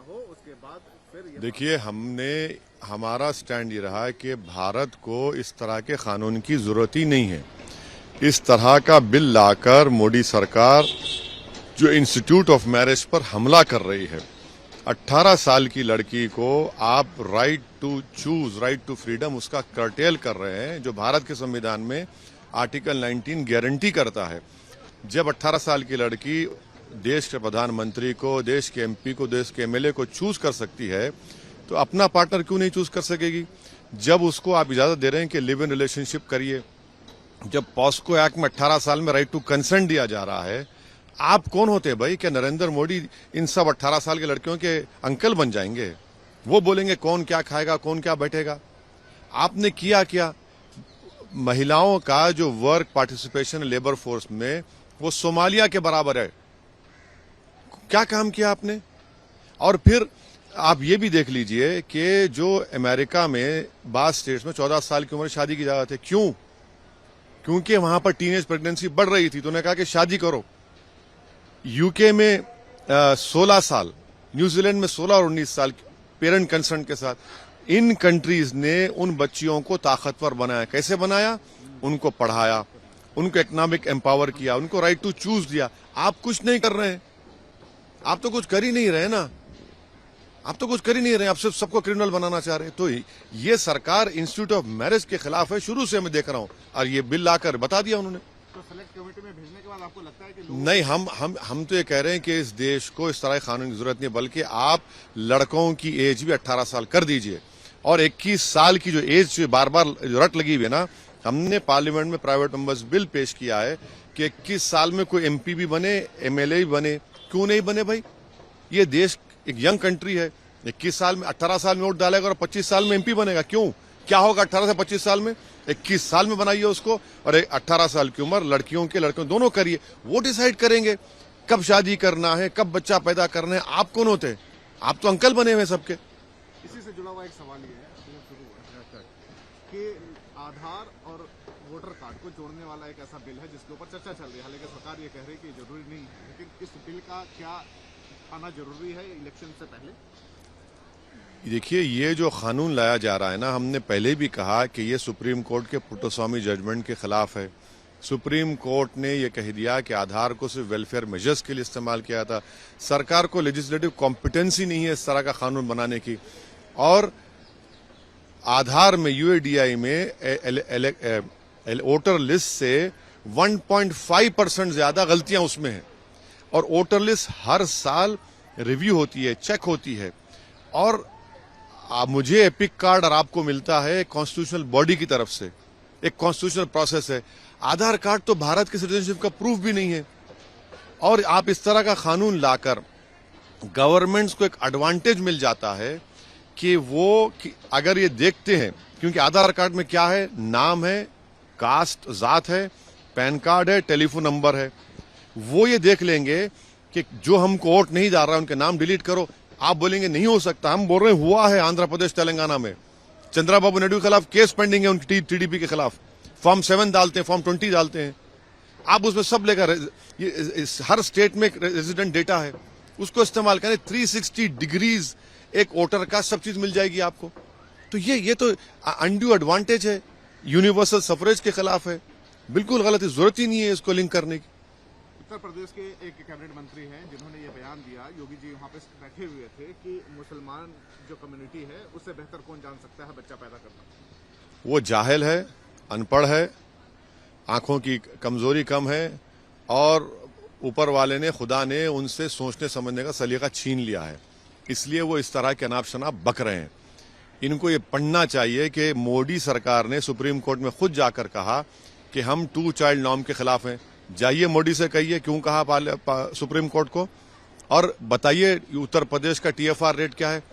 हो, उसके बाद फिर देखिए, हमारा स्टैंड ये रहा है कि भारत को इस तरह के कानून की जरूरत ही नहीं है। इस तरह का बिल लाकर मोदी सरकार जो इंस्टीट्यूट ऑफ मैरिज पर हमला कर रही है, 18 साल की लड़की को आप right to choose, right to freedom उसका कर्टेल कर रहे हैं, जो भारत के संविधान में आर्टिकल 19 गारंटी करता है। जब 18 साल की लड़की देश के प्रधानमंत्री को, देश के एमपी को, देश के एमएलए को चूज कर सकती है, तो अपना पार्टनर क्यों नहीं चूज कर सकेगी? जब उसको आप इजाजत दे रहे हैं कि लिव इन रिलेशनशिप करिए, जब पॉस्को एक्ट में 18 साल में राइट टू कंसेंट दिया जा रहा है, आप कौन होते हैं भाई? क्या नरेंद्र मोदी इन सब 18 साल की लड़कियों के अंकल बन जाएंगे? वो बोलेंगे कौन क्या खाएगा, कौन क्या बैठेगा? आपने किया क्या? महिलाओं का जो वर्क पार्टिसिपेशन लेबर फोर्स में, वो सोमालिया के बराबर है। क्या काम किया आपने? और फिर आप ये भी देख लीजिए कि जो अमेरिका में बाज़ स्टेट्स में 14 साल की उम्र शादी की इजाजत है। क्यों? क्योंकि वहां पर टीनेज प्रेगनेंसी बढ़ रही थी, तो उन्होंने कहा कि शादी करो। यूके में 16 साल, न्यूजीलैंड में 16 और 19 साल पेरेंट कंसेंट के साथ। इन कंट्रीज ने उन बच्चियों को ताकतवर बनाया। कैसे बनाया? उनको पढ़ाया, उनको इकोनॉमिक एम्पावर किया, उनको राइट टू चूज दिया। आप कुछ नहीं कर रहे हैं। आप तो कुछ कर ही नहीं रहे ना। आप तो कुछ कर ही नहीं रहे, आप सिर्फ सबको क्रिमिनल बनाना चाह रहे हैं। तो ये सरकार इंस्टीट्यूट ऑफ मैरिज के खिलाफ है, शुरू से मैं देख रहा हूं। और ये बिल लाकर बता दिया उन्होंने। तो सेलेक्ट कमेटी में भेजने के बाद आपको लगता है कि नहीं, हम तो ये कह रहे हैं कि इस देश को इस तरह के कानून की जरूरत नहीं, बल्कि आप लड़कों की एज भी 18 साल कर दीजिए। और 21 साल की जो एज बार बार रट लगी हुई है ना, हमने पार्लियामेंट में प्राइवेट मेंबर्स बिल पेश किया है कि 21 साल में कोई एमपी भी बने, एमएलए भी बने। क्यों नहीं बने भाई? ये देश एक यंग कंट्री है। 21 साल में, 18 साल में वोट डालेगा और 25 साल में एमपी बनेगा। क्यों? क्या होगा 18 से 25 साल में? 21 साल में बनाइए उसको, और 18 साल की उम्र लड़कियों दोनों करिए। वो डिसाइड करेंगे कब शादी करना है, कब बच्चा पैदा करना है। आप कौन होते हैं? आप तो अंकल बने हुए सबके। इसी से जुड़ा हुआ एक सवाल ये है कि आधार और वोटर कार्ड को जोड़ने वाला एक ऐसा बिल है जिसके ऊपर चर्चा चल रही है। हालांकि सरकार ये कह रही है कि जरूरी नहीं है, लेकिन इस बिल का क्या आना जरूरी है इलेक्शन से पहले? देखिए, ये जो कानून लाया जा रहा है ना, हमने पहले भी कहा कि ये सुप्रीम कोर्ट के पुट्टस्वामी जजमेंट के खिलाफ है। सुप्रीम कोर्ट ने ये कह दिया कि आधार को सिर्फ वेलफेयर मेजर्स के लिए इस्तेमाल किया था। सरकार को लेजिस्लेटिव कॉम्पिटेंसी नहीं है इस तरह का कानून बनाने की। और आधार में, यूएडीआई में वोटर लिस्ट से 1.5% ज्यादा गलतियां उसमें हैं। और वोटर लिस्ट हर साल रिव्यू होती है, चेक होती है। और मुझे एपिक कार्ड और आपको मिलता है कॉन्स्टिट्यूशनल बॉडी की तरफ से, एक कॉन्स्टिट्यूशनल प्रोसेस है। आधार कार्ड तो भारत की सिटीजनशिप का प्रूफ भी नहीं है। और आप इस तरह का कानून लाकर गवर्नमेंट्स को एक एडवांटेज मिल जाता है कि अगर ये देखते हैं, क्योंकि आधार कार्ड में क्या है? नाम है, कास्ट जात है, पैन कार्ड है, टेलीफोन नंबर है। वो ये देख लेंगे कि जो हमको वोट नहीं डाल रहा है उनके नाम डिलीट करो। आप बोलेंगे नहीं हो सकता। हम बोल रहे हैं हुआ है। आंध्र प्रदेश, तेलंगाना में चंद्रबाबू नायडू के खिलाफ केस पेंडिंग है, उनकी टीडीपी के खिलाफ। फॉर्म 7 डालते हैं, फॉर्म 20 डालते हैं। आप उसमें सब लेकर, हर स्टेट में एक रेजिडेंट डेटा है, उसको इस्तेमाल करें। 360 डिग्रीज एक वोटर का सब चीज मिल जाएगी आपको। तो ये तो अनड्यू एडवांटेज है, यूनिवर्सल सफरेज के खिलाफ है। बिल्कुल गलत है, जरूरत ही नहीं है इसको लिंक करने की। उत्तर प्रदेश के एक कैबिनेट मंत्री हैं जिन्होंने ये बयान दिया, योगी जी वहां पे बैठे हुए थे, कि मुसलमान जो कम्युनिटी है उससे बेहतर कौन जान सकता है बच्चा पैदा करना। वो जाहिल है, अनपढ़ है, आंखों की कमजोरी कम है, और ऊपर वाले ने, खुदा ने उनसे सोचने समझने का सलीका छीन लिया है। इसलिए वो इस तरह के अनाप शनाप बक रहे हैं। इनको ये पढ़ना चाहिए कि मोदी सरकार ने सुप्रीम कोर्ट में खुद जाकर कहा कि हम 2 चाइल्ड नॉर्म के खिलाफ हैं। जाइए मोदी से कहिए क्यों कहा सुप्रीम कोर्ट को, और बताइए उत्तर प्रदेश का टीएफआर रेट क्या है।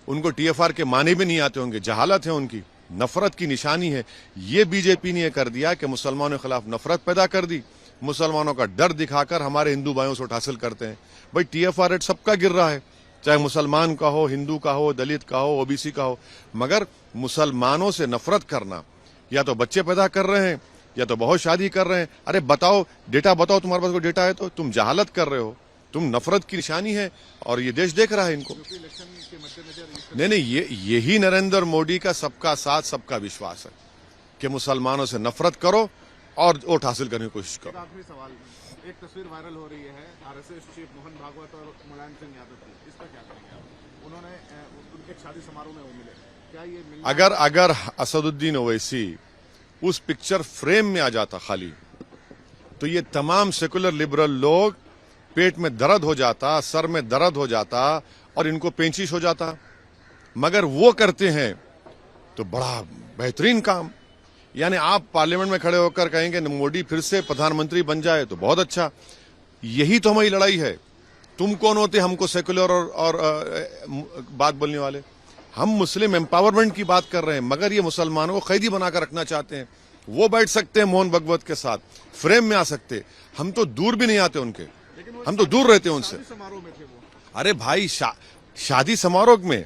उनको टीएफआर के माने भी नहीं आते होंगे, जहालत है उनकी, नफरत की निशानी है। ये बीजेपी ने कर दिया कि मुसलमानों के खिलाफ नफरत पैदा कर दी, मुसलमानों का डर दिखाकर हमारे हिंदू भाइयों से वोट हासिल करते हैं। भाई टीएफआर रेट सबका गिर रहा है, चाहे मुसलमान का हो, हिंदू का हो, दलित का हो, ओबीसी का हो। मगर मुसलमानों से नफरत करना, या तो बच्चे पैदा कर रहे हैं या तो बहुत शादी कर रहे हैं। अरे बताओ, डेटा बताओ, तुम्हारे पास कोई डेटा है तो? तुम जहालत कर रहे हो, तुम नफरत की निशानी है और ये देश देख रहा है इनको। यूपी इलेक्शन के मद्देनजर नहीं, यही नरेंद्र मोदी का सबका साथ सबका विश्वास है कि मुसलमानों से नफरत करो और वोट हासिल करने की कोशिश करो। आखिरी सवाल, एक तस्वीर वायरल हो रही है आरएसएस चीफ मोहन भागवत और मुलायम सिंह यादव की, इस पर क्या करेंगे आप? उन्होंने एक शादी समारोह में वो मिले, क्या ये मिलना? अगर असदुद्दीन ओवैसी उस पिक्चर फ्रेम में आ जाता खाली, तो ये तमाम सेकुलर लिबरल लोग पेट में दर्द हो जाता, सर में दर्द हो जाता और इनको पेंचिश हो जाता। मगर वो करते हैं तो बड़ा बेहतरीन काम। यानी आप पार्लियामेंट में खड़े होकर कहेंगे मोदी फिर से प्रधानमंत्री बन जाए तो बहुत अच्छा। यही तो हमारी लड़ाई है। तुम कौन होते हमको सेकुलर और बात बोलने वाले? हम मुस्लिम एम्पावरमेंट की बात कर रहे हैं, मगर ये मुसलमानों को कैदी बनाकर रखना चाहते हैं। वो बैठ सकते हैं मोहन भागवत के साथ, फ्रेम में आ सकते, हम तो दूर भी नहीं आते उनके, हम तो दूर रहते हैं उनसे। समारोह में थे वो। अरे भाई शादी समारोह में,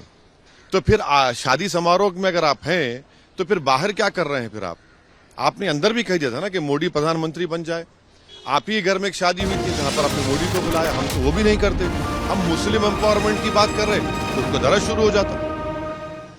तो फिर शादी समारोह में अगर आप हैं तो फिर बाहर क्या कर रहे हैं? फिर आपने अंदर भी कह दिया था ना कि मोदी प्रधानमंत्री बन जाए। आप ही घर में एक शादी हुई थी जहां पर आपने मोदी को बुलाया, हम तो वो भी नहीं करते। हम मुस्लिम एम्पावरमेंट की बात कर रहे हैं तो उनको दर्द शुरू हो जाता।